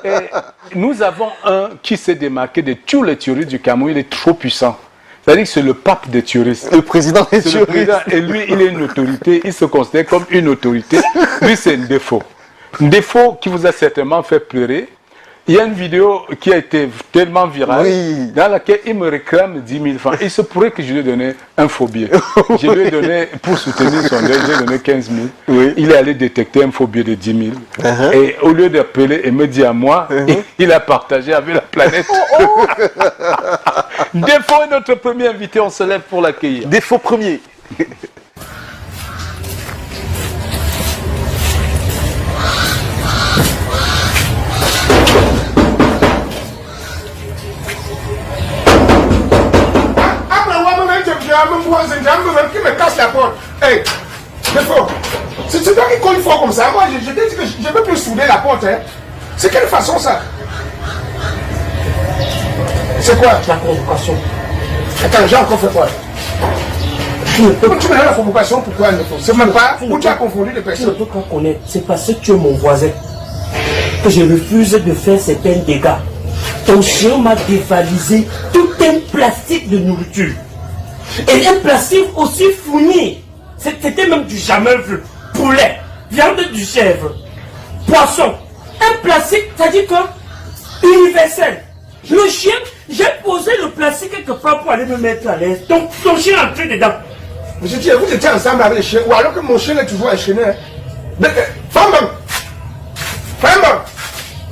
Et nous avons un qui s'est démarqué de tous les tueristes du Cameroun, il est trop puissant. C'est-à-dire que c'est le pape des tueristes. Le président des tueristes. Et lui, il est une autorité, il se considère comme une autorité. Lui, c'est un défaut. Un défaut qui vous a certainement fait pleurer. Il y a une vidéo qui a été tellement virale, dans laquelle il me réclame 10 000 francs. Il se pourrait que je lui ai donné un faux billet. Je lui ai donné, pour soutenir son deuil, j'ai donné 15 000. Oui. Il est allé détecter un faux billet de 10 000. Et au lieu d'appeler et me dire à moi, il a partagé avec la planète. Défaut est notre premier invité, on se lève pour l'accueillir. Défaut premier. Qui me casse la porte. Hey, défaut. C'est toi qui colle fort comme ça. Moi, je t'ai dit que je ne peux plus souder la porte. Hein. C'est quelle façon ça? C'est quoi? La convocation. Attends, j'ai encore fait quoi? Tu me donnes la convocation, pourquoi? C'est même pas où tu as confondu les personnes. Tu ne peux pas connaître. C'est parce que tu es mon voisin que je refuse de faire certains dégâts. Ton chien m'a dévalisé tout un plastique de nourriture. Et un plastique aussi fourni. C'était même du jamais vu. Poulet, viande du chèvre, poisson. Un plastique, c'est-à-dire que universel. Le chien, j'ai posé le plastique quelque part pour aller me mettre à l'aise. Donc ton chien est entré dedans. Monsieur Thier, vous étiez ensemble avec les chiens, ou alors que mon chien est toujours enchaîné. Femme,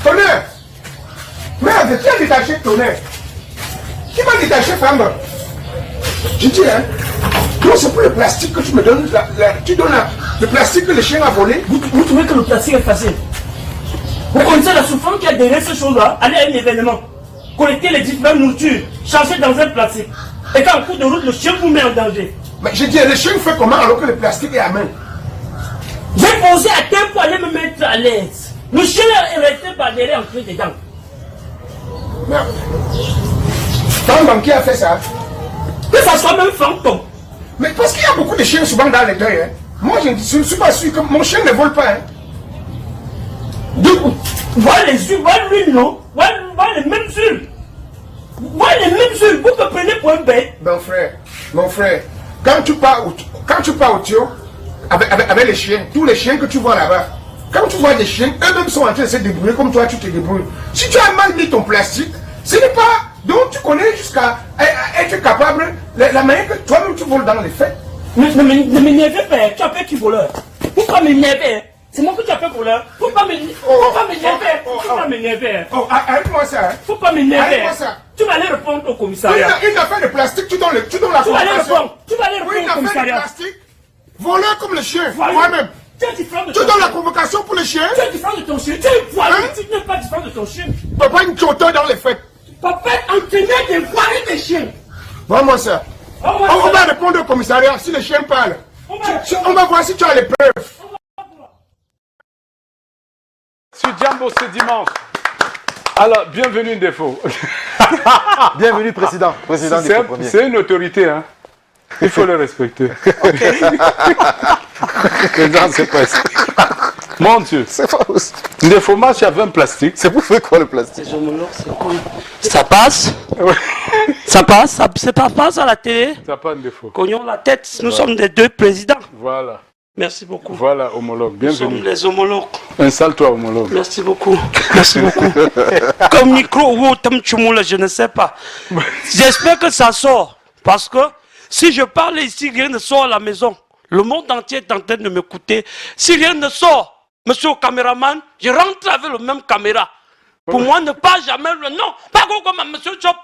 tonnerre. Merde, qui a détaché tonnerre? Qui m'a détaché, femme? Je dis, hein, non, c'est pour le plastique que tu me donnes, tu donnes le plastique que le chien a volé. Vous trouvez que le plastique est facile? Vous connaissez la souffrance qu'il y a derrière ces choses-là? Aller à un événement, collecter les différentes nourritures, charger dans un plastique. Et quand en cours de route, le chien vous met en danger. Mais je dis, le chien fait comment alors que le plastique est à main? J'ai posé à terre pour aller me mettre à l'aise. Le chien est resté par derrière entré dedans. Merde. Femme, qui a fait ça? Que ça soit même fantôme. Mais parce qu'il y a beaucoup de chiens souvent dans les deuils. Hein. Moi, je ne suis pas sûr que mon chien ne vole pas. Hein. Voilà les yeux, voilà lui, non? Voilà les mêmes yeux. Voilà les mêmes yeux. Vous me prenez pour un bête. Mon frère, quand tu pars au tuyau avec les chiens, tous les chiens que tu vois là-bas, quand tu vois des chiens, eux-mêmes sont en train de se débrouiller comme toi, tu te débrouilles. Si tu as mal mis ton plastique, ce n'est pas... Donc tu connais jusqu'à être capable, la manière que toi-même tu voles dans les faits. Ne m'énervez pas, tu appelles qui voleur? Pourquoi m'énerver? C'est moi que tu appelles voleur. Faut pas m'énerver. Faut pas m'énerver. Oh, arrête-moi ça. Faut pas m'énerver. Arrête-moi ça. Tu vas aller répondre au commissariat. Une affaire de plastique, tu donnes la convocation. Tu vas aller répondre Une au affaire de commissariat. plastique, voleur comme le chien, Voilà. moi-même. Tu donnes la convocation pour le chien. Tu es différent de ton chien. Tu es voilé. Tu n'es pas différent de ton chien. Papa, une chauteur dans les faits. Papa entraîneur des voilés des chiens. Vraiment ça. On va répondre au commissariat si le chien parle. On va voir si tu as les preuves. Sur Jambo ce dimanche. Alors, bienvenue Défaut. Bienvenue président. Président du premier. C'est une autorité, hein. Il faut le respecter. Président, c'est pas ça. Mon Dieu. C'est pas aussi. Défaut, moi, j'avais un plastique. C'est pour faire quoi le plastique? Ça passe. Ouais. Ça passe. Ça passe à la télé. Ça pas un défaut. Cognons la tête. Nous sommes les deux présidents. Voilà. Merci beaucoup. Voilà, homologue. Nous sommes Bienvenue. les homologues. Installe-toi, homologue. Merci beaucoup. Merci beaucoup. Comme micro ou je ne sais pas. J'espère que ça sort. Parce que si je parle ici, rien ne sort à la maison. Le monde entier est en train de m'écouter. Si rien ne sort, monsieur le caméraman, je rentre avec le même caméra. Pour moi, ne pas jamais le nom. Pas comme monsieur Chop.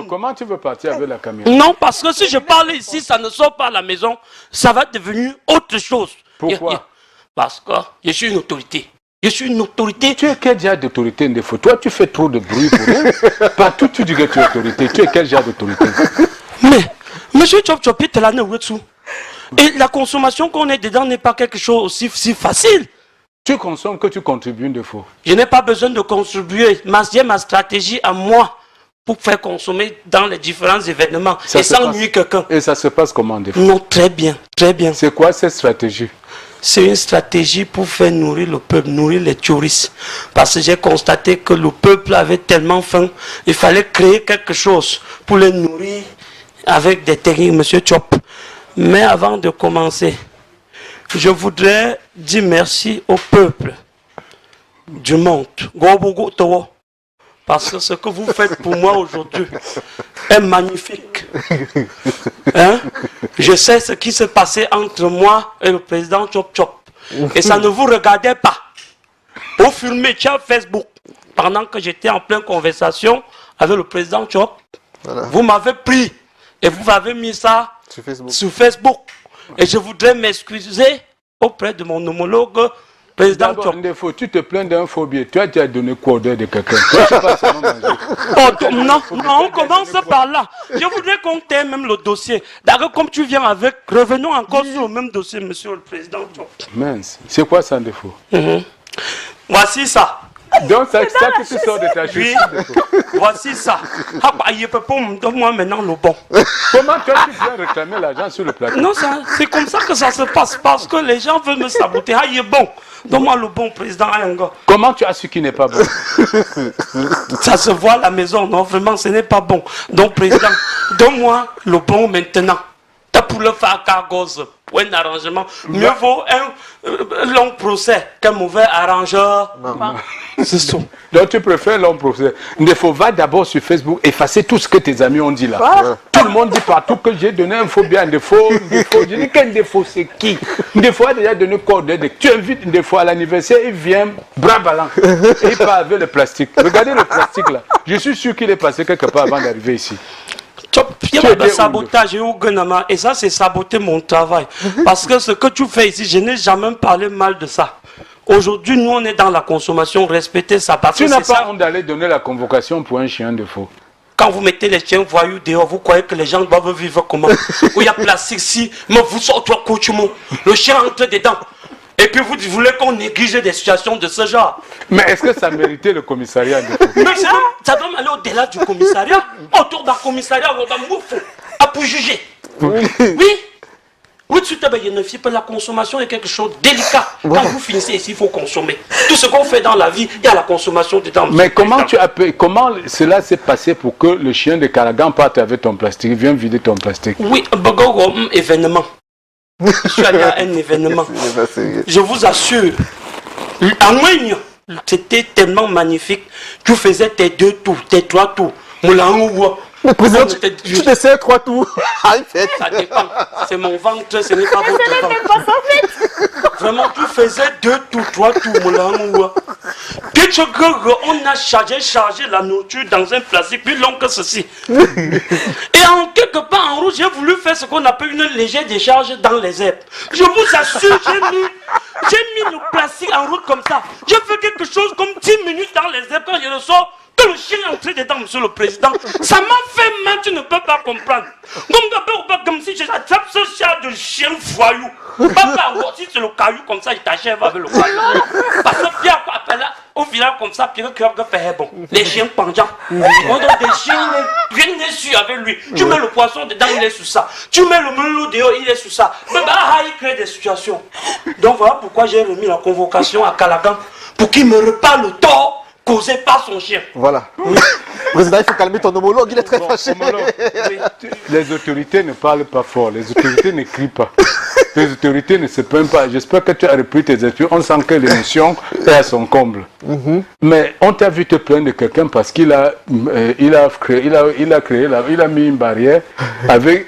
Comment tu veux partir avec la caméra? Non, parce que si je parle ici, ça ne sort pas à la maison, ça va devenir autre chose. Pourquoi? Parce que je suis une autorité. Je suis une autorité. Tu es quel genre d'autorité, Défaut? Toi, tu fais trop de bruit pour rien. Partout, tu dis que tu es autorité. Tu es quel genre d'autorité? Mais, monsieur Chop Chop, tu es là, dessous. Et la consommation qu'on est dedans n'est pas quelque chose aussi si facile. Tu consommes que tu contribues une Défaut. Je n'ai pas besoin de contribuer. J'ai ma stratégie à moi pour faire consommer dans les différents événements et sans nuire quelqu'un. Et ça se passe comment, Défaut? Non, très bien, très bien. C'est quoi cette stratégie? c'est une stratégie pour faire nourrir le peuple, nourrir les touristes. Parce que j'ai constaté que le peuple avait tellement faim, il fallait créer quelque chose pour les nourrir avec des techniques, monsieur Chop. Mais avant de commencer, je voudrais dire merci au peuple du monde. Parce que ce que vous faites pour moi aujourd'hui est magnifique. Hein? Je sais ce qui s'est passé entre moi et le président Chop Chop. Et ça ne vous regardait pas. Vous filmez sur Facebook pendant que j'étais en pleine conversation avec le président Chop. Voilà. Vous m'avez pris et vous avez mis ça sur Facebook. Et je voudrais m'excuser auprès de mon homologue président Chop. Tu te plains d'un phobie. Tu as déjà donné quoi de quelqu'un? Non, on commence par là. Je voudrais qu'on t'ait même le dossier. D'accord, comme tu viens avec, revenons encore sur le même dossier, monsieur le président Chop. Mince, c'est quoi ça, un défaut? Voici ça. Donc, ça que tu sors de ta chute. Voici ça. Donne-moi maintenant le bon. Comment toi, tu viens réclamer l'argent sur le plateau? Non, c'est comme ça que ça se passe. Parce que les gens veulent me saboter. Ah, il est bon. Donne-moi le bon, président Ayanga. Comment tu as su qu'il n'est pas bon? Ça se voit à la maison. Non, vraiment, ce n'est pas bon. Donc, président, donne-moi le bon maintenant. T'as pour le faire cargos. Pour un arrangement. Mieux vaut un long procès qu'un mauvais arrangeur. C'est ça. Donc tu préfères long procès. Il faut va d'abord sur Facebook effacer tout ce que tes amis ont dit là. Tout le monde dit partout que j'ai donné un faux bien, un défaut. Je dis qu'un défaut c'est qui? Un défaut a déjà donné corps d'aide. Tu invites une défaut à l'anniversaire, il vient bras ballants. Et il part avec le plastique. Regardez le plastique là. Je suis sûr qu'il est passé quelque part avant d'arriver ici. Il y a des sabotages et ça c'est saboter mon travail. Parce que ce que tu fais ici, je n'ai jamais parlé mal de ça. Aujourd'hui, nous on est dans la consommation, respecter ça. Parce tu que n'as pas honte d'aller donner la convocation pour un chien de faux. Quand vous mettez les chiens voyous dehors, vous croyez que les gens doivent vivre comment? Où il y a plastique ici, mais vous sortez au couchement. Le chien entre dedans. Et puis vous voulez qu'on néglige des situations de ce genre. Mais est-ce que ça méritait le commissariat? Mais ça doit aller au-delà du commissariat. Autour d'un commissariat, on va mourir pour juger. Oui. Oui, tu te bénéficies pas. La consommation est quelque chose de délicat. Quand vous finissez ici, il faut consommer. Tout ce qu'on fait dans la vie, il y a la consommation dedans. Mais comment cela s'est passé pour que le chien de Caragan parte avec ton plastique, vienne vider ton plastique? Oui, événement. Je suis allé à un événement. Je vous assure, en moyenne, c'était tellement magnifique. Tu faisais tes 2 tours, tes 3 tours. Mais président, tu te sais 3 tours. Ça dépend. C'est mon ventre, ce n'est pas votre ventre. Vraiment, tu faisais 2 tours, 3 tours. Puis on a chargé la nourriture dans un plastique plus long que ceci. Et en quelque part en rouge, j'ai voulu faire ce qu'on appelle une légère décharge dans les herbes. Je vous assure, j'ai mis le plastique en route comme ça. J'ai fait quelque chose comme 10 minutes dans les herbes. Quand je le sors, que le chien est entré dedans, monsieur le président. Ça m'a fait mal, tu ne peux pas comprendre. Comme si j'attrape ce chien de chien voyou. Papa, si c'est le caillou comme ça, il t'achève avec le caillou. Parce que Pierre, au final, comme ça, Pierre, fait bon. Les chiens penchants. On donne des chiens, rien n'est sûr avec lui. Tu mets le poisson dedans, il est sur ça. Tu mets le melon dehors, il est sur ça. Mais il crée des situations. Donc voilà pourquoi j'ai remis la convocation à Calagan pour qu'il me repart le tort causé par son chien. Voilà. Oui. Président, il faut calmer ton homologue, il est très fâché. Oui. Les autorités ne parlent pas fort, les autorités ne crient pas. Les autorités ne se plaignent pas. J'espère que tu as repris tes études. On sent que l'émotion est à son comble. Mais on t'a vu te plaindre de quelqu'un parce qu'il a mis une barrière,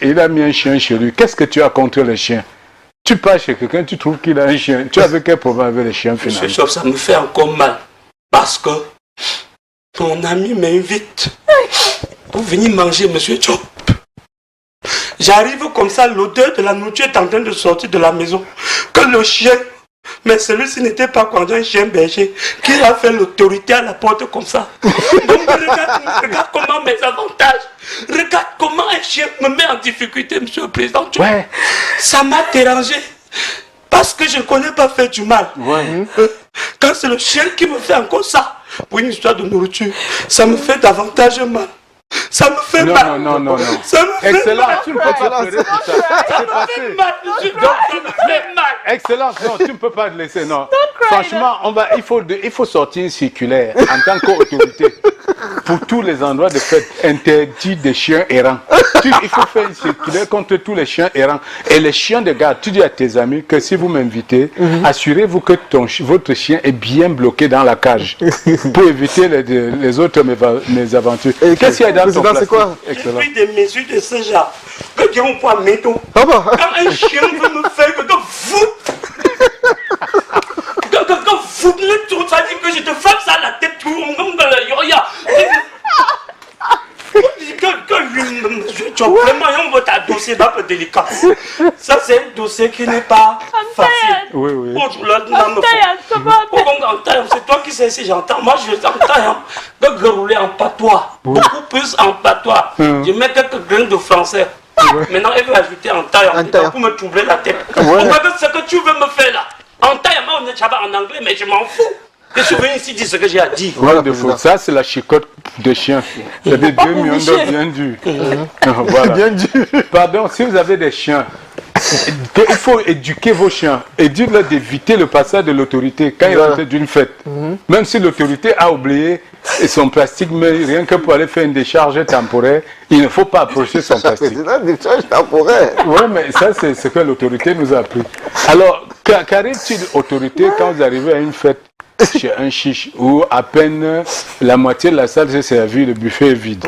il a mis un chien chez lui. Qu'est-ce que tu as contre les chiens? Tu pars chez quelqu'un, tu trouves qu'il a un chien. Tu avais quel problème avec les chiens finalement? Ça me fait encore mal. Parce que mon ami m'invite pour venir manger, monsieur Chop. J'arrive comme ça, l'odeur de la nourriture est en train de sortir de la maison. Que le chien, mais celui-ci n'était pas quand un chien berger, qui a fait l'autorité à la porte comme ça. Donc regarde comment mes avantages, regarde comment un chien me met en difficulté, monsieur le président Chop. Ouais. Ça m'a dérangé. Parce que je ne connais pas faire du mal. Ouais. Quand c'est le chien qui me fait encore ça, pour une histoire de nourriture, ça me fait davantage mal. Ça me fait mal. Non. Ça me fait Excellent, mal. tu ne peux pas pleurer pour ça. C'est passé. Excellent, non, tu ne peux pas le laisser, non. Franchement, il faut sortir une circulaire en tant qu'autorité pour tous les endroits de fête interdits des chiens errants. Il faut faire une circulaire contre tous les chiens errants. Et les chiens de garde, tu dis à tes amis que si vous m'invitez, assurez-vous que votre chien est bien bloqué dans la cage pour éviter les autres mésaventures. Qu'est-ce qu'il y a dans ton plastique? J'ai pris des mesures de ce genre. Que Dieu me voit métaux. Quand un chien veut me faire que vous... Que vous me tout ça dit que je te frappe ça à la tête tout comme dans le yoya. Tu as vraiment un votre dossier un peu délicat. Ça c'est un dossier qui n'est pas facile. Oui. C'est toi qui sais si j'entends. Moi je t'entends de rouler en patois. Beaucoup plus en patois. Je mets quelques grains de français. Maintenant elle veut ajouter en taille pour me troubler la tête. On voit que ce que tu veux me faire là. En taille, on est en anglais, mais je m'en fous. Je suis venu ici dire ce que j'ai à dire. Ça, c'est la chicotte de chien. Vous avez 2 millions d'euros bien durs. Voilà. Bien dur. Pardon, si vous avez des chiens, il faut éduquer vos chiens. Et dites-leur d'éviter le passage de l'autorité quand ils rentrent d'une fête. Même si l'autorité a oublié son plastique, mais rien que pour aller faire une décharge temporaire, il ne faut pas approcher son plastique. C'est une décharge temporaire. Oui, mais ça, c'est ce que l'autorité nous a appris. Alors, qu'arrive-t-il l'autorité quand vous arrivez à une fête chez un chiche où à peine la moitié de la salle s'est servie, le buffet est vide?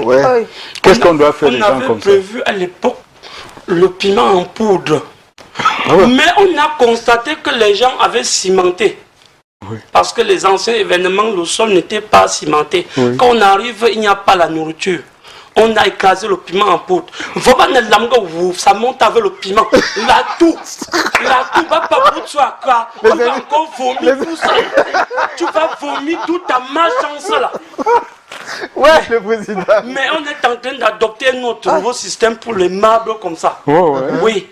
Qu'est-ce qu'on doit faire les gens comme ça? On avait prévu à l'époque le piment en poudre. Mais on a constaté que les gens avaient cimenté. Parce que les anciens événements, le sol n'était pas cimenté. Quand on arrive, il n'y a pas la nourriture. On a écrasé le piment en poudre. Ça monte avec le piment. La toux va pas pour toi. On va encore vomir tout ça. Tu vas vomir toute ta malchance là. Ouais, le président. Mais on est en train d'adopter notre nouveau système pour les marbles comme ça. Oui.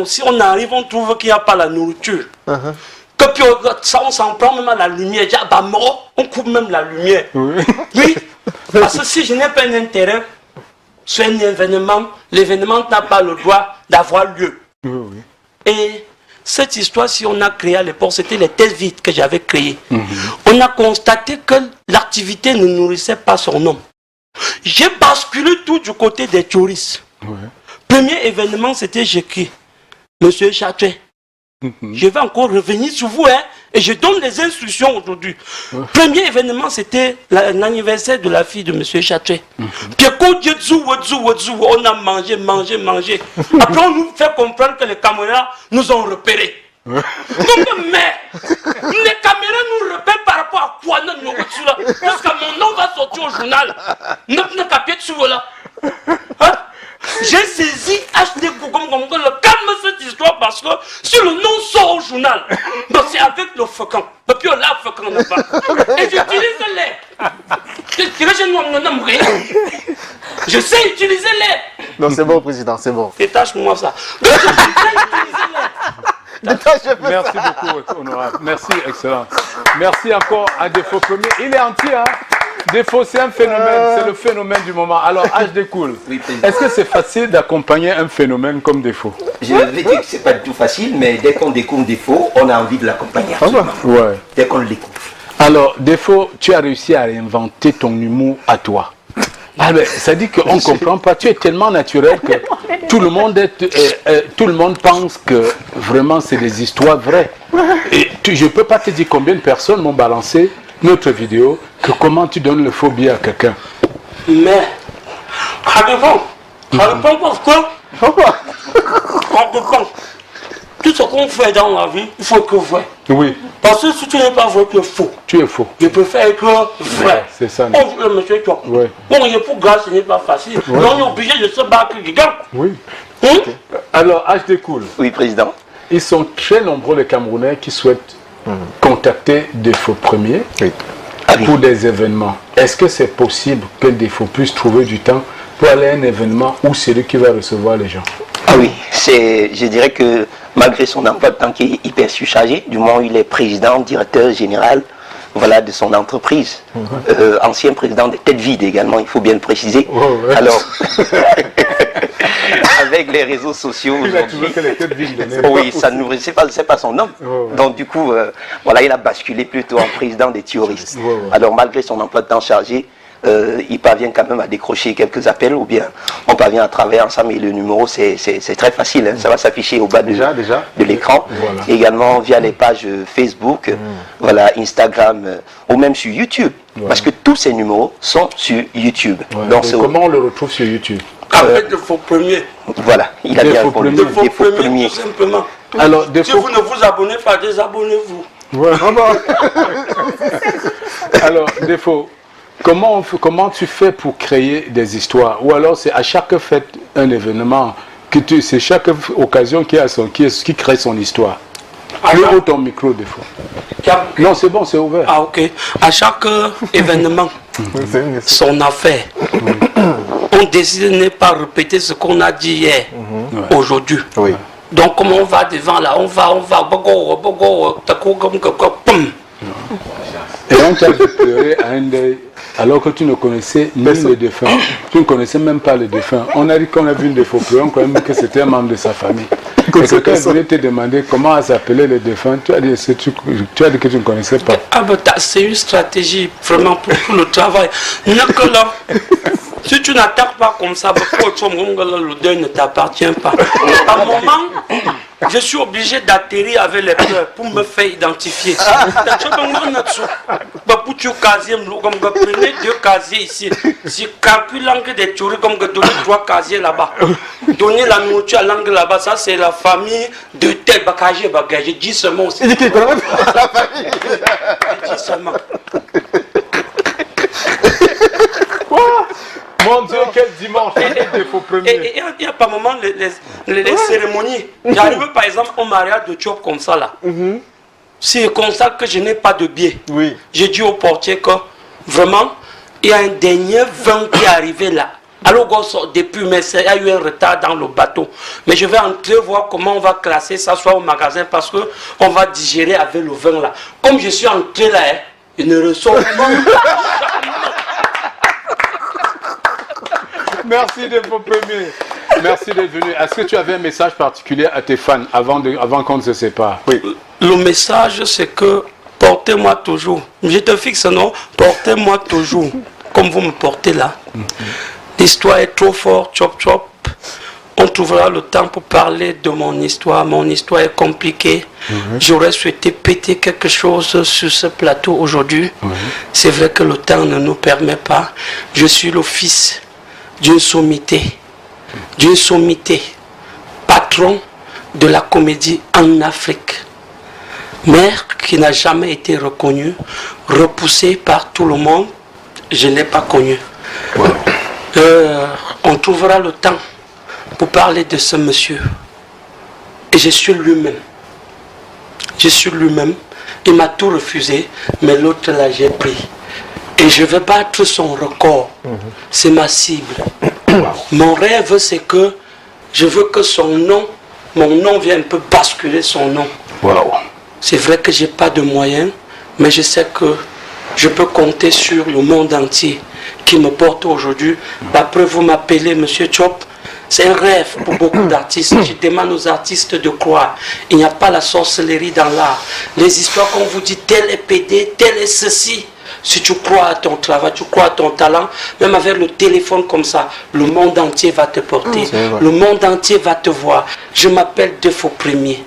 Si on arrive, on trouve qu'il n'y a pas la nourriture. Que puis ça, on s'en prend même à la lumière. On coupe même la lumière. Oui. Parce que si je n'ai pas un intérêt sur un événement, l'événement n'a pas le droit d'avoir lieu. Et cette histoire, si on a créé à l'époque, c'était les têtes vides que j'avais créées. On a constaté que l'activité ne nourrissait pas son homme. J'ai basculé tout du côté des touristes. Premier événement, c'était Jéki, Monsieur Châtelet. Je vais encore revenir sur vous, et je donne des instructions aujourd'hui. Premier événement, c'était l'anniversaire de la fille de M. Châtelet. On a mangé. Après, on nous fait comprendre que les caméras nous ont repérés. Donc, mais les caméras nous repèrent par rapport à quoi? Parce que mon nom va sortir au journal. J'ai saisi HD Google comme calme cette histoire parce que si le nom sort au journal, c'est avec le faucon. Et puis là, le faucon n'est pas. Et j'utilise les. Je sais utiliser les. Non, c'est bon, président, c'est bon. Détache-moi ça. Donc, je sais utiliser les. Merci beaucoup, honorable. Merci, excellent. Merci encore à Défaut Premier. Il est entier, hein? Défaut, c'est un phénomène, c'est le phénomène du moment. Alors, HD Cool, est-ce que c'est facile d'accompagner un phénomène comme Défaut? Je vais dire que ce n'est pas du tout facile, mais dès qu'on découvre Défaut, on a envie de l'accompagner. Dès qu'on le découvre. Alors, Défaut, tu as réussi à réinventer ton humour à toi. Ça dit qu'on ne comprend pas. Tu es tellement naturel que tout le monde pense que vraiment c'est des histoires vraies. Et je ne peux pas te dire combien de personnes m'ont balancé notre vidéo que comment tu donnes le faux billet à quelqu'un. Mais, ça dépend parce que, ça dépend. Tout ce qu'on fait dans la vie, il faut que vrai. Oui. Parce que si tu n'es pas vrai, tu es faux. Tu es faux. Je préfère être vrai. C'est ça. Monsieur, toi. Bon, il est pour grâce, ce n'est pas facile. Donc, on est obligé de se battre dedans. Oui. Alors, HD Cool. Oui, président. Ils sont très nombreux les Camerounais qui souhaitent contacter Défaut Premier pour des événements. Est-ce que c'est possible que Défaut puisse trouver du temps pour aller à un événement où c'est lui qui va recevoir les gens? Ah oui, je dirais que malgré son emploi de temps qui est hyper surchargé, du moment où il est président, directeur général, voilà, de son entreprise. Ancien président des Têtes Vides également, il faut bien le préciser. Ouais. Alors, avec les réseaux sociaux aujourd'hui, oui, ça nous c'est pas son nom. Donc du coup, voilà, il a basculé plutôt en président des terroristes. Alors malgré son emploi de temps chargé, il parvient quand même à décrocher quelques appels, ou bien on parvient à travailler ensemble, et le numéro c'est très facile, hein, ça va s'afficher au bas de l'écran, également via les pages Facebook, voilà, Instagram, ou même sur YouTube, parce que tous ces numéros sont sur YouTube. Donc, comment on le retrouve sur YouTube? Avec de faux premiers. Voilà, il a bien répondu. De faux premiers, tout simplement. Alors, si vous ne vous abonnez pas, désabonnez-vous. Alors, défaut. Comment tu fais pour créer des histoires? Ou alors c'est à chaque fête, un événement, c'est chaque occasion qui crée son histoire? Plus haut ton micro des fois. Non, c'est bon, c'est ouvert. Ah ok. À chaque événement, son affaire. On décide de ne pas répéter ce qu'on a dit hier, aujourd'hui. Oui. Donc comme on va devant là, on va, et on t'a fait pleurer à un deuil alors que tu ne connaissais ni le défunt, tu ne connaissais même pas le défunt. On a dit qu'on a vu une défaut pleurer, on croyait que c'était un membre de sa famille. Et que quand il voulait te demander comment s'appelait le défunt, tu as dit que tu ne connaissais pas. Ah ben c'est une stratégie vraiment pour tout le travail. Si tu n'attaques pas comme ça, le deuil ne t'appartient pas. À un moment, je suis obligé d'atterrir avec les pleurs pour me faire identifier. Prenez 2 casiers ici. Si calculant que des théories comme donner 3 casiers là-bas, donner la nourriture à l'angle là-bas, ça c'est la famille de tel bagage. Je dis seulement aussi. Il dit qu'il connaît la famille. Je dis seulement. Mon Dieu, quel dimanche! Et il y a par moment les cérémonies. J'arrive par exemple au mariage de Diop comme ça là. Si je constate que je n'ai pas de billet, j'ai dit au portier que vraiment, il y a un dernier vin qui est arrivé là. Alors depuis, mais il y a eu un retard dans le bateau. Mais je vais entrer voir comment on va classer ça soit au magasin parce qu'on va digérer avec le vin là. Comme je suis entré là, il ne ressort pas. Merci d'être vos premiers. Merci d'être venu. Est-ce que tu avais un message particulier à tes fans avant qu'on ne se sépare? Oui. Le message, c'est que portez-moi toujours. Je te fixe, non? Portez-moi toujours. Comme vous me portez là. L'histoire est trop forte, chop chop. On trouvera le temps pour parler de mon histoire. Mon histoire est compliquée. J'aurais souhaité péter quelque chose sur ce plateau aujourd'hui. C'est vrai que le temps ne nous permet pas. Je suis le fils d'une sommité, patron de la comédie en Afrique, mère qui n'a jamais été reconnue, repoussée par tout le monde, je ne l'ai pas connue. On trouvera le temps pour parler de ce monsieur. Et je suis lui-même. Il m'a tout refusé, mais l'autre là j'ai pris. Et je vais battre son record. C'est ma cible. Mon rêve, c'est que je veux que mon nom vienne un peu basculer son nom. C'est vrai que je n'ai pas de moyens, mais je sais que je peux compter sur le monde entier qui me porte aujourd'hui. Après, vous m'appelez Monsieur Chop. C'est un rêve pour beaucoup d'artistes. Je demande aux artistes de croire. Il n'y a pas la sorcellerie dans l'art. Les histoires qu'on vous dit, tel est PD, tel est ceci. Si tu crois à ton travail, tu crois à ton talent, même avec le téléphone comme ça, le monde entier va te porter. Le monde entier va te voir. Je m'appelle Défaut Premier.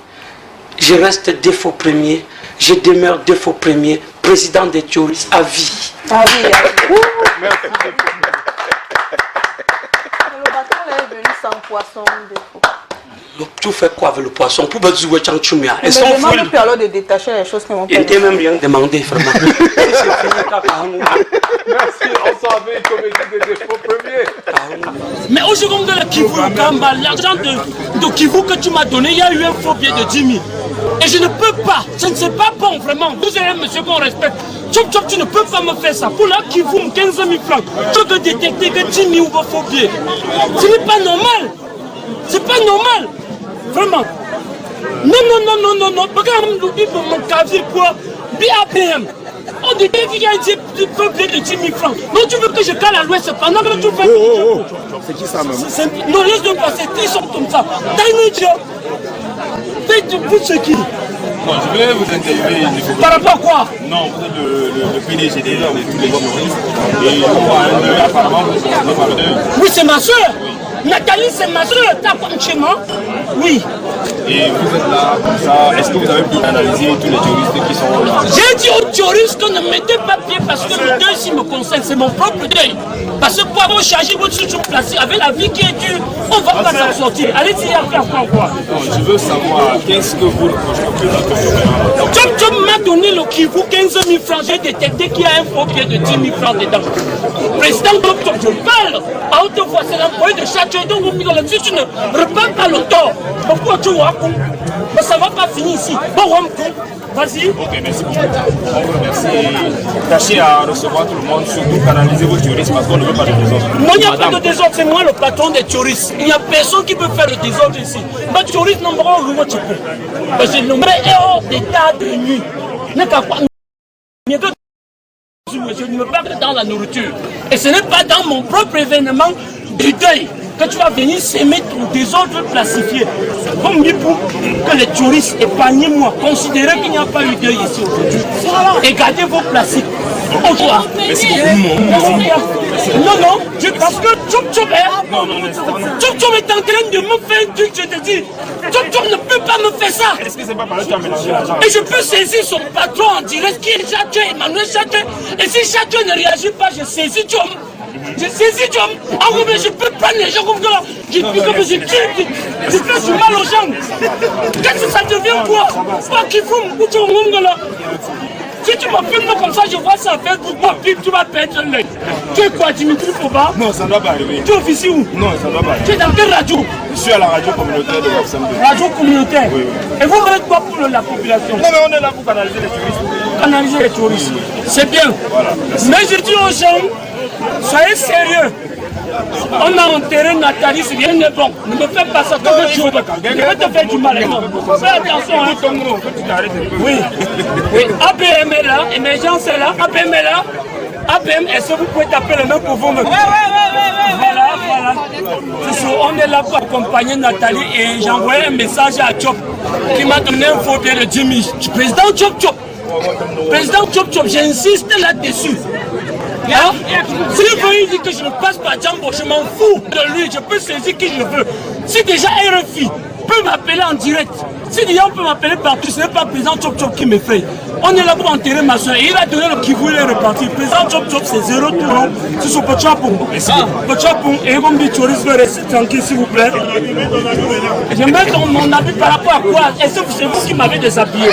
Je reste Défaut Premier. Je demeure Défaut Premier, président des terroristes à vie. À vie. Merci. Le bâton est venu sans poisson, Défaut. Tu fais quoi avec le poisson? Pour me jouer quand tu m'as. Mais demande plus alors de détacher les choses qui m'ont permis. Il ne t'a même rien demandé, vraiment. Merci, on s'en va une comédie de Défaut Premier. Mais aujourd'hui, de la Kivu, l'argent de Kivu que tu m'as donné, il y a eu un faux billet de 10 000. Et je ne peux pas, je ne sais pas bon, vraiment. Vous êtes un monsieur qu'on respecte. Chop Chop, tu ne peux pas me faire ça. Pour la Kivu, 15 000 francs. Tu peux détecter que 10 000 vos faux billets. Ce n'est pas normal. C'est pas normal. Vraiment. Non. Regarde, mon cavire pour BAPM. On de tes filles a dit du peuple de 10 000 francs. Donc tu veux que je cale à l'ouest pendant que tu fais... C'est qui ça même? Non, laisse-le passer, ils sont comme ça. T'as faites pour ce qui. Bon, je vais vous interviewer. Par rapport à quoi? Non, vous êtes le PDG de tous les terroristes. Et je vois apparemment vous êtes par deux. Oui, c'est ma soeur. Nathalie, c'est ma soeur. T'as comme chez moi? Oui. Et vous êtes là comme ça. Est-ce que vous avez pu analyser tous les terroristes qui sont là? J'ai dit aux terroristes qu'on ne mettait pas pied parce que le deuil, s'il me concerne, c'est mon propre deuil. Parce que pour avoir chargé votre structure placée avec la vie qui est dure, on ne va pas s'en sortir. Allez-y, à faire quoi? Je veux savoir, qu'est-ce que vous reprochez au président Chop Chop m'a donné le Kivu 15 000 francs. J'ai détecté qu'il y a un faux billet de 10 000 francs dedans. Président Chop Chop, je parle à haute voix, c'est l'employé de Château. Donc, vous me dites, si tu ne repars pas le tort, pourquoi tu vois? Ça ne va pas finir ici. Bon, vas-y. Ok, merci beaucoup. On vous remercie. Tâchez à recevoir tout le monde, surtout canaliser vos terroristes parce qu'on ne veut pas de désordre. Non, il n'y a pas de désordre, c'est moi le patron des terroristes. Il n'y a personne qui peut faire le désordre ici. Mais terroriste numéro 1, j'ai nommé hors d'état de nuit. Je ne me parle que dans la nourriture. Et ce n'est pas dans mon propre événement du deuil que tu vas venir s'aimer ton désordre classifié. Comme dit pour que les touristes, épargnez-moi, considérez qu'il n'y a pas eu deuil ici aujourd'hui. Et gardez vos classiques. Bonjour. Non, parce que Chop Chop est en train de me faire un truc, je te dis. Chop Chop ne peut pas me faire ça. Est-ce que c'est pas par là que tu as mélangé l'argent? Et je peux saisir son patron en direct qui est Château, Emmanuel Château. Et si Château ne réagit pas, je saisis Chop. Je saisis Chop. Ah oui, mais je peux prendre les gens comme ça. Je fais du mal aux gens. Qu'est-ce que ça devient quoi? Pas qui fume, ou tu là. Si tu m'appelles comme ça, je vois ça faire beaucoup de tu vas perdre l'œil. Tu es quoi, Dimitri Foba? Non, ça ne doit pas arriver. Tu es officier où? Non, ça ne doit pas arriver. Tu es dans quelle radio? Je suis à la radio communautaire de Wapsam. Radio communautaire? Oui. Et vous faites quoi pour la population? Non, mais on est là pour canaliser les touristes. Canaliser les touristes. C'est bien. Voilà. Mais je dis aux gens, soyez sérieux. On a enterré Nathalie, c'est rien de bon. Ne me fais pas ça comme un jour. Je vais te faire du mal. Fais attention. Hein. Oui. APM est là, émergence est là, APM est là. APM, est-ce que vous pouvez taper le nom pour vous-même? Voilà. On est là pour accompagner Nathalie et j'ai envoyé un message à Chop qui m'a donné un faux billet de 10 000. Président Chop. Président Chop, j'insiste là-dessus. Hein? S'il veut dire que je ne passe pas Djambo, je m'en fous de lui, je peux saisir qui je veux. Si déjà RFI peut m'appeler en direct, si déjà on peut m'appeler partout, ce n'est pas le président Chop qui me fait. On est là pour enterrer ma soeur et il a donné le Kivu, il est reparti. Le président Chop, c'est 0 tour. C'est son Pochapon. Pochapon, et comme dit Choris, restez tranquille s'il vous plaît. Je mets mon avis par rapport à quoi? Est-ce que c'est vous qui m'avez déshabillé?